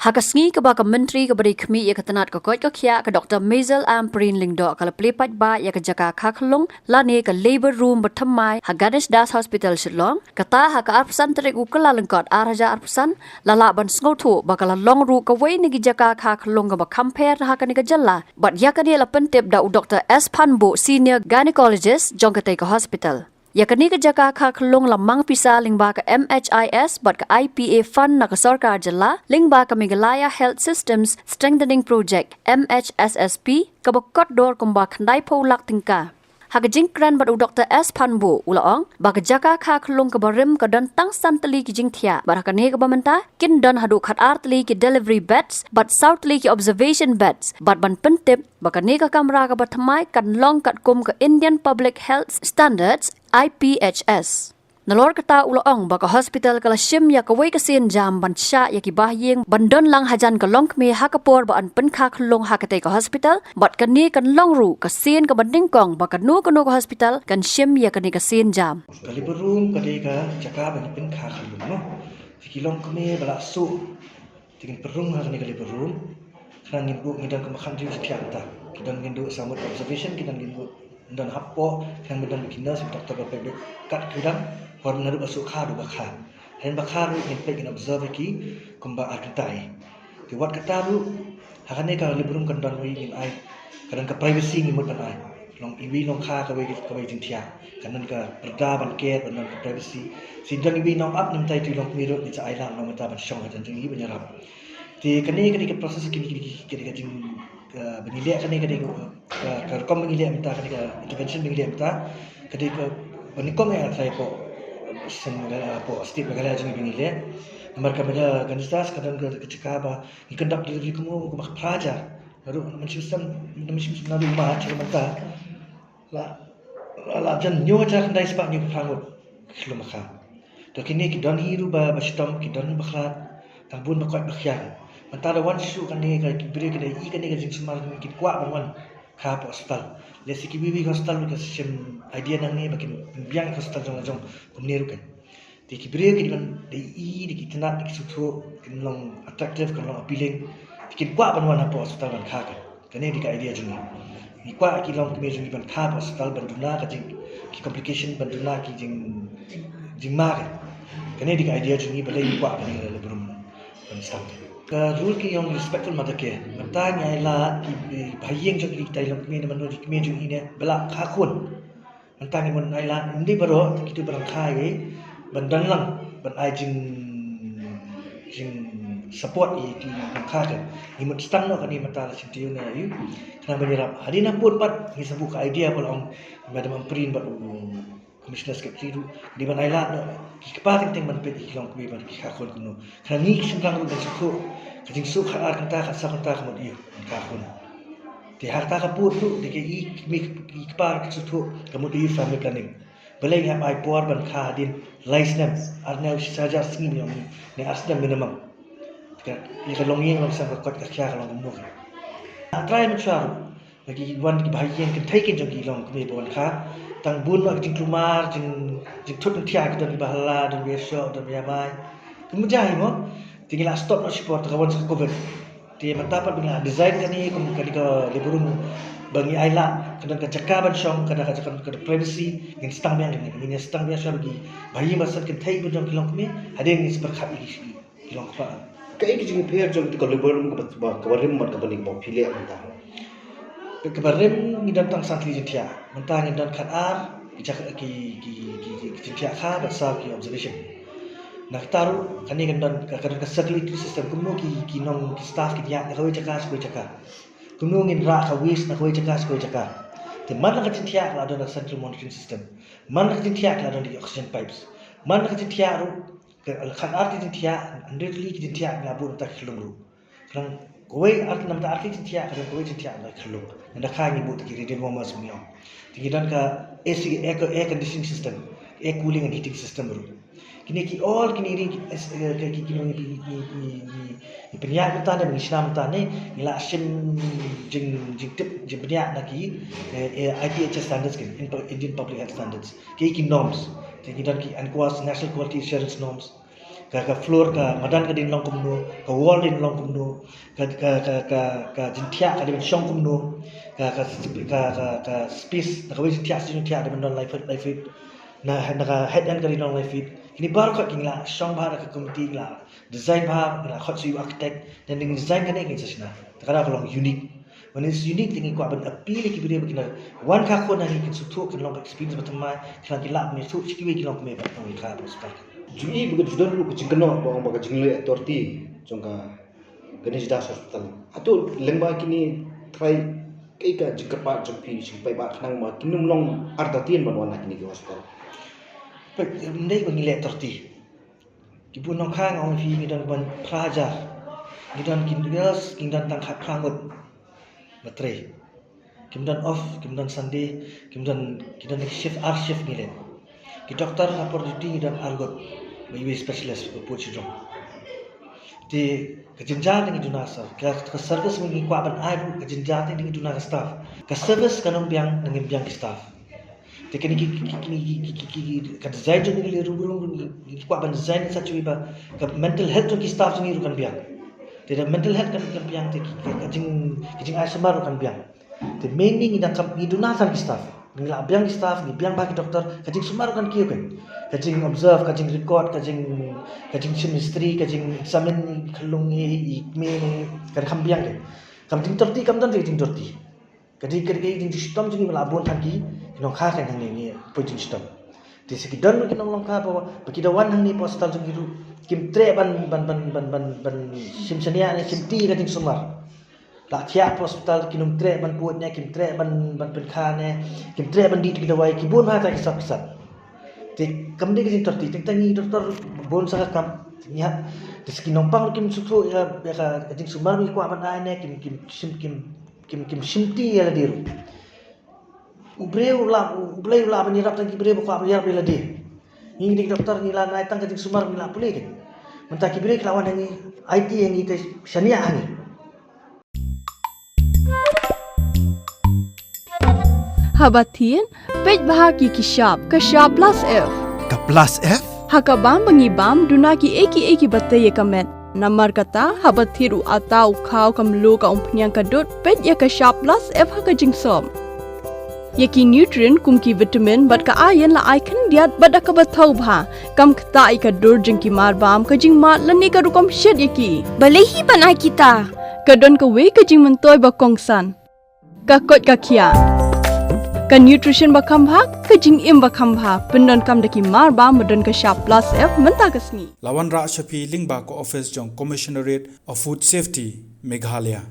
Hakasngi ke baka menteri ke beri kemi ya ketenat ke kot ke kia ke Dr. Maisel Amprin Lingdo ke leplipat ba ya ke jaka kaklong lani ke labor room bertemai Haganesh Das Hospital Shillong kata haka arpsan terik ukela lengkot araja arpsan lala ban sngotu bakal long ru ke wei ni jaka kaklong ke compare haka ni ke jalla but ya ke ni la pentip da Dr. S Panbu senior gynecologist jong ke hospital. Ya kini ke jaka kaklong lamang pisa lingba ke MHIS but ke IPA fund na ke sarkar jala lingba ke Meghalaya Health Systems Strengthening Project MHSSP ke bekot dor kumba kandai paulak tingka. Hak jingkran batu Dr. S Panbu ulaong bak jaka kaklong ke barim ke dan tang santeli ke jingtia barak ne ke bamenta kin dan hadu khat artli ke delivery beds but southly ke observation beds but ban pentip bak ne ke kamera ke bertemai kan long kat kum ke Indian Public Health Standards IPHS. Nalor kata ulaong baka hospital kala shim ya kawai kasin jam ban sya ya ki bahyeng bandon lang hajan ka long me hakapor ba an pen kha khlong hakate ka hospital bat kani kan long ru kasin ka banding kong baka nu ka hospital kan shim ya kani kasin jam. Kali berum kali ka cakap bagi pen kha khlong no. Sikilong kami bala su tingin perung ha kani kali berum kan ngimbu ngidang ka makan di setiap ta. Kidang ngindu samut observation kidang ngindu dan hapo kan bedan bikinas dokter bapek kat kidang horn naru basu kha du bakha hen bakha ru in pek in observe ki kumba artai ti wat kata ru hakane ka librum kan dan wi in ai kadang ka privacy ni mut ban ai long iwi long kha ka wi jin thia kanan ka perda ban ke ban ka privacy sidang iwi long up nim tai ti long mi ru ni cha ai la long ta ban shong kan jing i ban yarap ti kani ka proses ki jing benilai kani ka rekom benilai minta kani ka intervention benilai minta kani ka benikom ya saya po semula po setiap negara jadi benilai mereka bendaganistas kadang ke cakap ikandak diri kamu ke pelajar lalu menciptakan nabi rumah cara minta la jan nyo aja kendai sebab nyo prangut kilo maka to kini kidon hiru ba bastom kidon baklat tambun bakot bakyan antara wan su kan ni ka beri ka i kan ni ka jing semar ki kwa bangun ka hospital le siki bibi hospital ka sim idea nang ni bakin biang hospital jong kumni rukan ti ki beri ki kan de i di kitna di sutu kin long attractive kan long appealing ki kwa bangun apa hospital kan ka kan ni di ka idea jong ni kwa ki long kumi jong ban ka hospital banduna ka jing ki complication banduna ki jing ma kan ni di ka idea jong ni balai kwa kan ni le berum ban sang ka rule ki yang respectful mata ke mata ngai la bhayeng jok ki tai long me man ro ki me jong ine bala kha khun mata ngai mon ai la ndi baro ki tu barang khai ge ban dan lang ban ai jing support ki kha ke ni mut stang no kani mata la sintiu na yu kana banirap hadina pun pat ni sabu ka idea pol ong madam amprin ba commissioner secretary di ban ai la no ki pa ting ban pe ki long ki ban ki kha khun kuno kana ni singkang ru ban su kajing su kha ar kanta kha sa kanta kha modi ka khun ti har ta ka pur tu de ke i mi ki par ki su ka modi family planning belai ngap ai por ban kha din license arna saja singi mi ne asda minimum ka i ka long yeng long sa ka kot ka kya ka long mu try mi charu lagi wan ki bhai yeng ki thai kin jong ki long ki bon kha tang bun ma jing klumar jing thut thia ki don bahala don besho don yamai kemudian mo tinggal stop no support kawan sa covid ti mata pa bila design kani kum kani ka liburum bangi aila kadang ka cakaban song kadang ka cakaban ka privacy ngin stang yang ngin stang biasa bagi bayi masa kin thai bu jong kilong kami ada yang seperkhat iki kilong pa kai ki jing pher jong ka liburum ka barim mat ka bani bo phile anta kebarim ngidan tang santli jitia mentang ngidan khat ar ki jitia kha basa ki observation nak taru kani kan kadang ka circulatory system kumno ki nong ki staff ki ya koi jaga koi jaga kumno ngin ra ka wis na koi jaga te man ka jitia la don central monitoring system man ka jitia la don di oxygen pipes man ka jitia ru khat ar ki jitia underly ki jitia la bu ta khilung ru kan koi art nam ta ar ki jitia kan koi jitia la khilung nda kha ni bu ta ki reading warmers mio tingidan ka AC air conditioning system air cooling and heating system ru kini ki all kini ring ki penyak kita dan Islam ta ni ila sim jing tip jing penyak lagi IPHS standards kin Indian Public Health Standards ki norms jadi dan ki ANQUAS National Quality Assurance Norms ka floor ka madan ka din long kumno ka wall din long kumno ka jintia ka din shong kumno ka space na ka wis tia sin tia din don life na ka head end ka din long life kini baru ka kingla shong ba ka committee la design ba la khot su architect dan dengan design kan ngin sasna takara ka long unique when is unique tinggi ko aban appeal ki bire bakina one ka ko na ni su tu kan long experience batamai kan ki lab ni su chikiwe ki long me ba tong ka hospital Jui begitu sudah dulu kecing kena bang bang kecing le authority jongka Ganesh Das Hospital. Atau lembah kini try kayak jengkepat jengpi sampai bak nang mak kini mulong artatian banwan kini ke hospital. Baik, ndai bagi le authority. Ibu nong khang ong fi ngidan ban praja. Ngidan kindigas ngidan tang khat prangot. Matre. Kimdan off, kimdan Sunday, kimdan shift shift ngilen. Ki doktor lapor duty ngidan argot. Bayi specialist buat sidong. Di kejenjang dengan dunasa, ke service mengi kuaban air kejenjang dengan dunasa staff. Ke service kanong biang dengan biang staff. Di kini ke design tu dengan rubung kuaban design satu iba ke mental health tu ki staff ni rukan biang. Tidak mental health kan biang ti kejing air semar rukan biang. Di meaning ida kam dunasa ki staff. Nila biang staff ni biang bagi doktor kajing semar kan kieu kan kajing observe kajing record kajing chemistry kajing examine khalung ni ikme ni kan biang kan kam ting torti kam dan ting torti kajing ting system jing melabon hagi nong kha kan ni pojing system di segi don ki nong ka bawa bagi dawan hang ni postal jing hiru kim tre ban simsania ni simti kajing semar tak siap hospital kinum tre ban puatnya kim tre ban penkhane kim tre ban di dawai ki bon ha ta kisap tik kam de ki torti tik tangi doktor bon sa kam nya dis ki nompang kim susu ya ka jing sumar mi ko aban ane kim simti ya diru ubreu la ban yap tangi breu ko aban yap la di ni doktor ni la nai tang jing sumar mi la pulih ke mentaki breu lawan ni IT yang itu syania ni Habatin, pej bahagi Kashab plus F. Ka plus F? Hakabam bangibam dunaki eki batay kamet. Namar kata habathiru atau kau kamlu ka umpnyang kadut pej ya Kashab plus F hakajing som. Yaki nutrient kumki vitamin bat ka ayan la icon diat bada ka bathau bha kam kta i ka dur jingki marbam ka jing mat lani ka rukam shed yaki. Balehi banai kita. Kadon ka we ka jing mentoy ba kongsan. Ka kot ka kia. Ka nutrition bakam bha ka jing im bakam bha pendon kam daki marba modon ka Kashab plus F menta kasni Lawan Ra Shafi Lingba ko office jong Commissionerate of Food Safety Meghalaya